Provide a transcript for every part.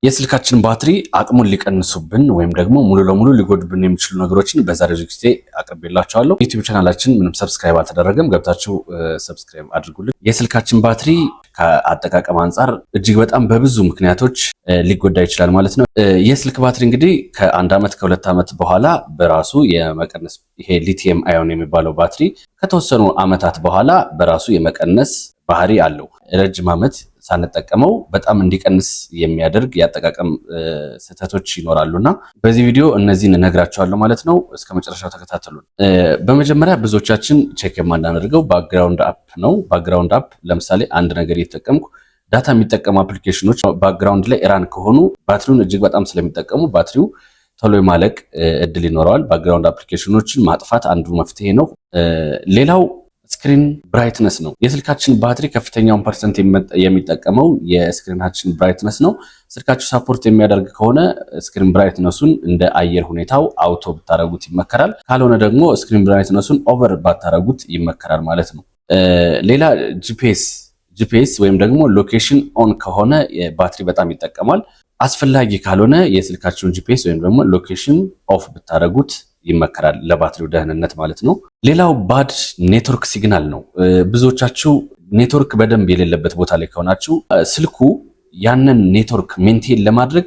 የስልካችን ባትሪ አቅሙን ሊቀንሱብን ወይም ደግሞ ሙሉ ለሙሉ ሊጎድብን የሚችሉ ነገሮችን በዛሬው ዝግጅቴ አቅርቤላችኋለሁ። ዩቲዩብ ቻናላችን ምንም ሰብስክራይብ አልተደረገም፣ ገብታችሁ ሰብስክራይብ አድርጉልን። የስልካችን ባትሪ ከአጠቃቀም አንጻር እጅግ በጣም በብዙ ምክንያቶች ሊጎዳ ይችላል ማለት ነው። የስልክ ባትሪ እንግዲህ ከአንድ ዓመት ከሁለት ዓመት በኋላ በራሱ የመቀነስ ይሄ ሊቲየም አዮን የሚባለው ባትሪ ከተወሰኑ ዓመታት በኋላ በራሱ የመቀነስ ባህሪ አለው። ረጅም ዓመት ሳንጠቀመው በጣም እንዲቀንስ የሚያደርግ የአጠቃቀም ስህተቶች ይኖራሉና በዚህ ቪዲዮ እነዚህን እነግራችኋለሁ ማለት ነው። እስከ መጨረሻው ተከታተሉን። በመጀመሪያ ብዙዎቻችን ቼክ የማናደርገው ባክግራውንድ አፕ ነው። ባክግራውንድ አፕ ለምሳሌ አንድ ነገር እየተጠቀምኩ ዳታ የሚጠቀሙ አፕሊኬሽኖች ባክግራውንድ ላይ ራን ከሆኑ ባትሪውን እጅግ በጣም ስለሚጠቀሙ ባትሪው ቶሎ የማለቅ እድል ይኖረዋል። ባክግራውንድ አፕሊኬሽኖችን ማጥፋት አንዱ መፍትሄ ነው። ሌላው ስክሪን ብራይትነስ ነው። የስልካችን ባትሪ ከፍተኛውን ፐርሰንት የሚጠቀመው የስክሪናችን ብራይትነስ ነው። ስልካችሁ ሳፖርት የሚያደርግ ከሆነ ስክሪን ብራይትነሱን እንደ አየር ሁኔታው አውቶ ብታረጉት ይመከራል። ካልሆነ ደግሞ ስክሪን ብራይትነሱን ኦቨር ባታረጉት ይመከራል ማለት ነው። ሌላ ጂፒኤስ ወይም ደግሞ ሎኬሽን ኦን ከሆነ ባትሪ በጣም ይጠቀማል። አስፈላጊ ካልሆነ የስልካችሁን ጂፒኤስ ወይም ደግሞ ሎኬሽን ኦፍ ብታረጉት ይመከራል ለባትሪው ደህንነት ማለት ነው። ሌላው ባድ ኔትወርክ ሲግናል ነው። ብዙዎቻችሁ ኔትወርክ በደንብ የሌለበት ቦታ ላይ ከሆናችሁ ስልኩ ያንን ኔትወርክ ሜንቴን ለማድረግ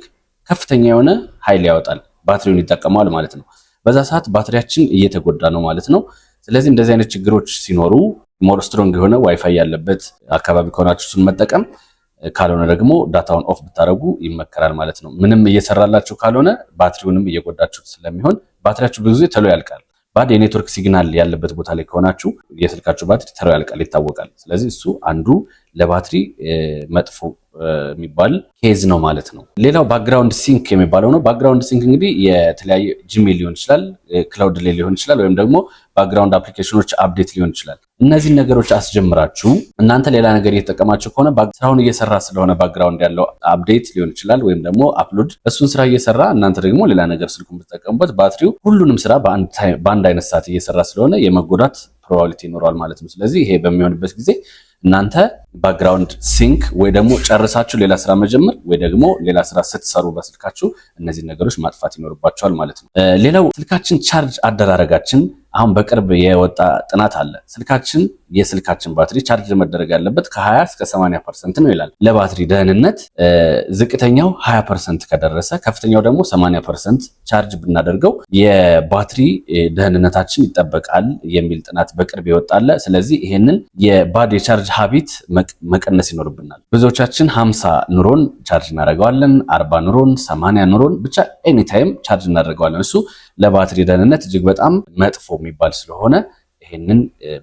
ከፍተኛ የሆነ ኃይል ያወጣል፣ ባትሪውን ይጠቀማል ማለት ነው። በዛ ሰዓት ባትሪያችን እየተጎዳ ነው ማለት ነው። ስለዚህ እንደዚህ አይነት ችግሮች ሲኖሩ ሞር ስትሮንግ የሆነ ዋይፋይ ያለበት አካባቢ ከሆናችሁ እሱን መጠቀም፣ ካልሆነ ደግሞ ዳታውን ኦፍ ብታረጉ ይመከራል ማለት ነው። ምንም እየሰራላችሁ ካልሆነ ባትሪውንም እየጎዳችሁ ስለሚሆን ባትሪያችሁ ብዙ ጊዜ ተሎ ያልቃል። ባድ የኔትወርክ ሲግናል ያለበት ቦታ ላይ ከሆናችሁ የስልካችሁ ባትሪ ተሎ ያልቃል፣ ይታወቃል። ስለዚህ እሱ አንዱ ለባትሪ መጥፎ የሚባል ኬዝ ነው ማለት ነው። ሌላው ባክግራውንድ ሲንክ የሚባለው ነው። ባክግራውንድ ሲንክ እንግዲህ የተለያየ ጂሜል ሊሆን ይችላል፣ ክላውድ ላይ ሊሆን ይችላል፣ ወይም ደግሞ ባክግራውንድ አፕሊኬሽኖች አፕዴት ሊሆን ይችላል። እነዚህን ነገሮች አስጀምራችሁ እናንተ ሌላ ነገር እየተጠቀማችሁ ከሆነ ስራውን እየሰራ ስለሆነ ባክግራውንድ ያለው አፕዴት ሊሆን ይችላል ወይም ደግሞ አፕሎድ፣ እሱን ስራ እየሰራ እናንተ ደግሞ ሌላ ነገር ስልኩን ብትጠቀሙበት ባትሪው ሁሉንም ስራ በአንድ አይነት ሰዓት እየሰራ ስለሆነ የመጎዳት ፕሮባቢሊቲ ይኖረዋል ማለት ነው። ስለዚህ ይሄ በሚሆንበት ጊዜ እናንተ ባክግራውንድ ሲንክ ወይ ደግሞ ጨርሳችሁ ሌላ ስራ መጀመር ወይ ደግሞ ሌላ ስራ ስትሰሩ በስልካችሁ እነዚህ ነገሮች ማጥፋት ይኖርባቸዋል ማለት ነው። ሌላው ስልካችን ቻርጅ አደራረጋችን አሁን በቅርብ የወጣ ጥናት አለ። የስልካችን ባትሪ ቻርጅ መደረግ ያለበት ከ20 እስከ 80% ነው ይላል። ለባትሪ ደህንነት ዝቅተኛው 20% ከደረሰ ከፍተኛው ደግሞ 80% ቻርጅ ብናደርገው የባትሪ ደህንነታችን ይጠበቃል የሚል ጥናት በቅርብ ይወጣል። ስለዚህ ይሄንን የባድ የቻርጅ ሀቢት መቀነስ ይኖርብናል። ብዙዎቻችን 50 ኑሮን ቻርጅ እናደርገዋለን፣ 40 ኑሮን፣ 80 ኑሮን ብቻ ኤኒታይም ቻርጅ እናደርገዋለን። እሱ ለባትሪ ደህንነት እጅግ በጣም መጥፎ የሚባል ስለሆነ ይሄንን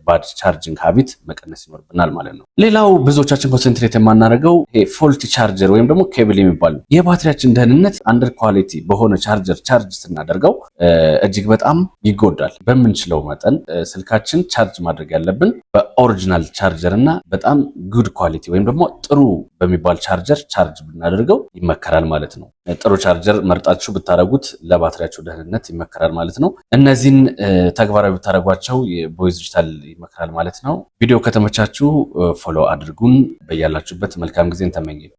ባድ ቻርጂንግ ሀቢት መቀነስ ይኖርብናል ማለት ነው። ሌላው ብዙዎቻችን ኮንሰንትሬት የማናደርገው ይሄ ፎልቲ ቻርጀር ወይም ደግሞ ኬብል የሚባል የባትሪያችን ደህንነት አንደር ኳሊቲ በሆነ ቻርጀር ቻርጅ ስናደርገው እጅግ በጣም ይጎዳል። በምንችለው መጠን ስልካችን ቻርጅ ማድረግ ያለብን በኦሪጂናል ቻርጀር እና በጣም ጉድ ኳሊቲ ወይም ደግሞ ጥሩ በሚባል ቻርጀር ቻርጅ ብናደርገው ይመከራል ማለት ነው። ጥሩ ቻርጀር መርጣችሁ ብታረጉት ለባትሪያችሁ ደህንነት ይመከራል ማለት ነው። እነዚህን ተግባራዊ ብታረጓቸው ቦይዝ ዲጂታል ይመከራል ማለት ነው። ቪዲዮ ከተመቻችሁ ፎሎ አድርጉን። በያላችሁበት መልካም ጊዜን ተመኘ።